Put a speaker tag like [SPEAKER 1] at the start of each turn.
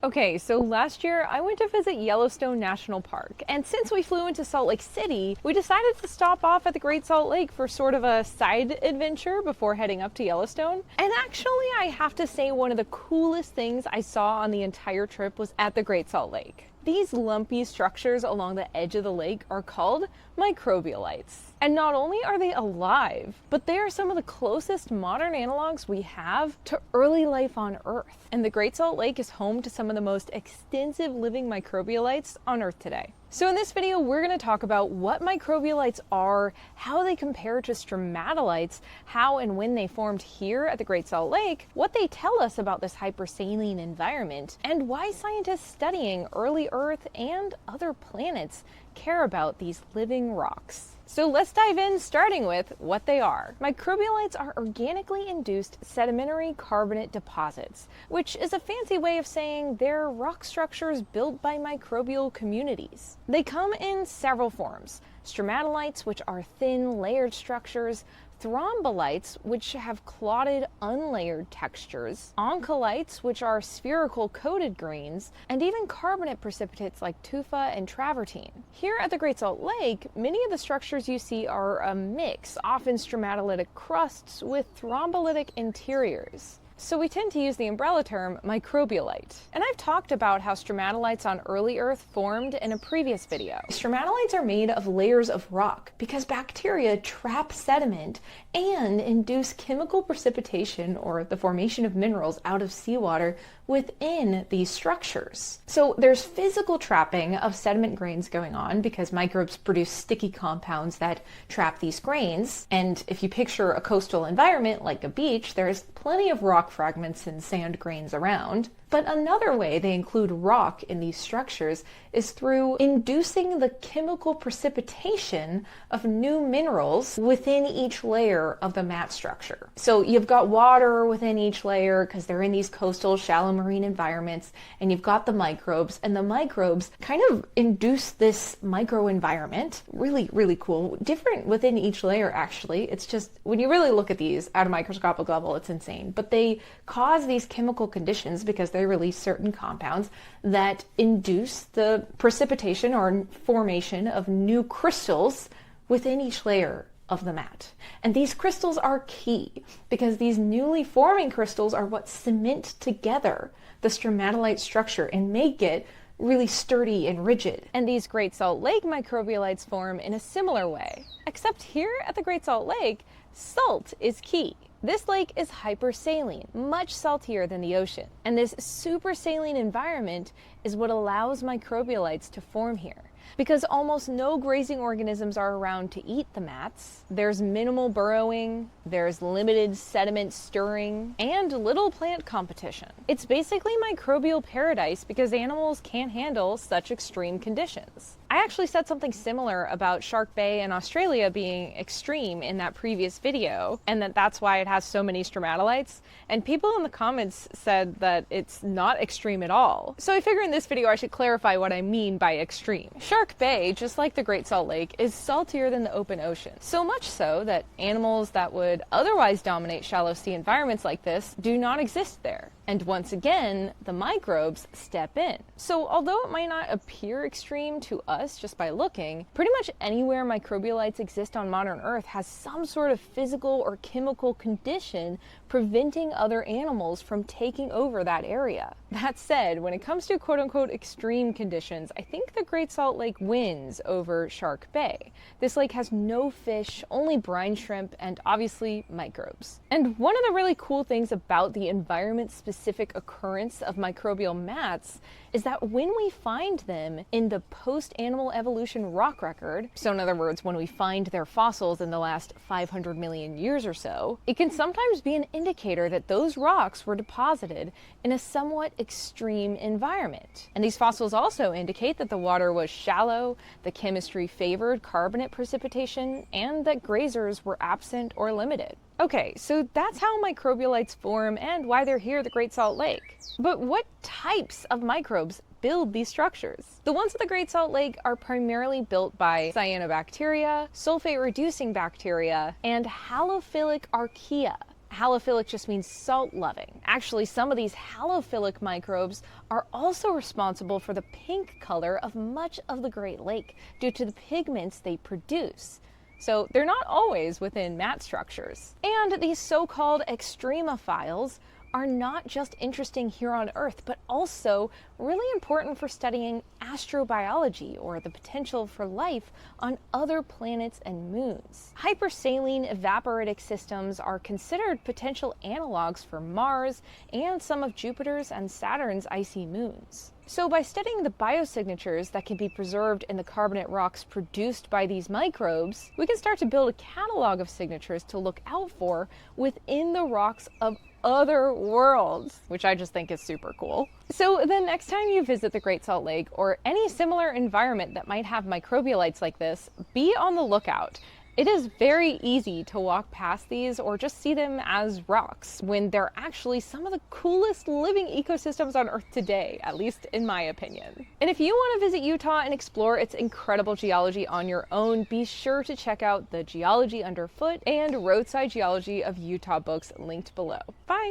[SPEAKER 1] Okay, so last year I went to visit Yellowstone National Park, and since we flew into Salt Lake City, we decided to stop off at the Great Salt Lake for sort of a side adventure before heading up to Yellowstone. And actually, I have to say one of the coolest things I saw on the entire trip was at the Great Salt Lake. These lumpy structures along the edge of the lake are called microbialites. And not only are they alive, but they are some of the closest modern analogs we have to early life on Earth. And the Great Salt Lake is home to some of the most extensive living microbialites on Earth today. So in this video, we're going to talk about what microbialites are, how they compare to stromatolites, how and when they formed here at the Great Salt Lake, what they tell us about this hypersaline environment, and why scientists studying early Earth and other planets care about these living rocks. So let's dive in, starting with what they are. Microbialites are organically induced sedimentary carbonate deposits, which is a fancy way of saying they're rock structures built by microbial communities. They come in several forms: stromatolites, which are thin, layered structures; thrombolites, which have clotted, unlayered textures; oncolites, which are spherical coated grains; and even carbonate precipitates like tufa and travertine. Here at the Great Salt Lake, many of the structures you see are a mix, often stromatolitic crusts with thrombolytic interiors. So we tend to use the umbrella term microbialite. And I've talked about how stromatolites on early Earth formed in a previous video. Stromatolites are made of layers of rock because bacteria trap sediment and induce chemical precipitation, or the formation of minerals out of seawater, within these structures. So there's physical trapping of sediment grains going on because microbes produce sticky compounds that trap these grains. And if you picture a coastal environment like a beach, there's plenty of rock fragments and sand grains around. But another way they include rock in these structures is through inducing the chemical precipitation of new minerals within each layer of the mat structure. So you've got water within each layer because they're in these coastal, shallow marine environments, and you've got the microbes, and the microbes kind of induce this microenvironment. Really, really cool. Different within each layer, actually. It's just, when you really look at these at a microscopic level, it's insane. But they cause these chemical conditions because they release certain compounds that induce the precipitation or formation of new crystals within each layer of the mat. And these crystals are key because these newly forming crystals are what cement together the stromatolite structure and make it really sturdy and rigid. And these Great Salt Lake microbialites form in a similar way, except here at the Great Salt Lake, salt is key. This lake is hypersaline, much saltier than the ocean. And this supersaline environment is what allows microbialites to form here. Because almost no grazing organisms are around to eat the mats, there's minimal burrowing, there's limited sediment stirring, and little plant competition. It's basically microbial paradise because animals can't handle such extreme conditions. I actually said something similar about Shark Bay in Australia being extreme in that previous video, and that's why it has so many stromatolites, and people in the comments said that it's not extreme at all. So I figure in this video I should clarify what I mean by extreme. Shark Bay, just like the Great Salt Lake, is saltier than the open ocean. So much so that animals that would otherwise dominate shallow sea environments like this do not exist there. And once again, the microbes step in. So although it might not appear extreme to us just by looking, pretty much anywhere microbialites exist on modern Earth has some sort of physical or chemical condition preventing other animals from taking over that area. That said, when it comes to quote-unquote extreme conditions, I think the Great Salt Lake wins over Shark Bay. This lake has no fish, only brine shrimp, and obviously microbes. And one of the really cool things about the environment-specific occurrence of microbial mats is that when we find them in the post-animal evolution rock record, so in other words, when we find their fossils in the last 500 million years or so, it can sometimes be an indicator that those rocks were deposited in a somewhat extreme environment. And these fossils also indicate that the water was shallow, the chemistry favored carbonate precipitation, and that grazers were absent or limited. Okay, so that's how microbialites form and why they're here at the Great Salt Lake. But what types of microbes build these structures? The ones at the Great Salt Lake are primarily built by cyanobacteria, sulfate-reducing bacteria, and halophilic archaea. Halophilic just means salt-loving. Actually, some of these halophilic microbes are also responsible for the pink color of much of the Great Lake due to the pigments they produce. So they're not always within mat structures. And these so-called extremophiles are not just interesting here on Earth, but also really important for studying astrobiology, or the potential for life on other planets and moons. Hypersaline evaporitic systems are considered potential analogs for Mars and some of Jupiter's and Saturn's icy moons. So by studying the biosignatures that can be preserved in the carbonate rocks produced by these microbes, we can start to build a catalog of signatures to look out for within the rocks of other worlds, which I just think is super cool. So the next time you visit the Great Salt Lake or any similar environment that might have microbialites like this, be on the lookout. It is very easy to walk past these or just see them as rocks when they're actually some of the coolest living ecosystems on Earth today, at least in my opinion. And if you want to visit Utah and explore its incredible geology on your own, be sure to check out the Geology Underfoot and Roadside Geology of Utah books linked below. Bye!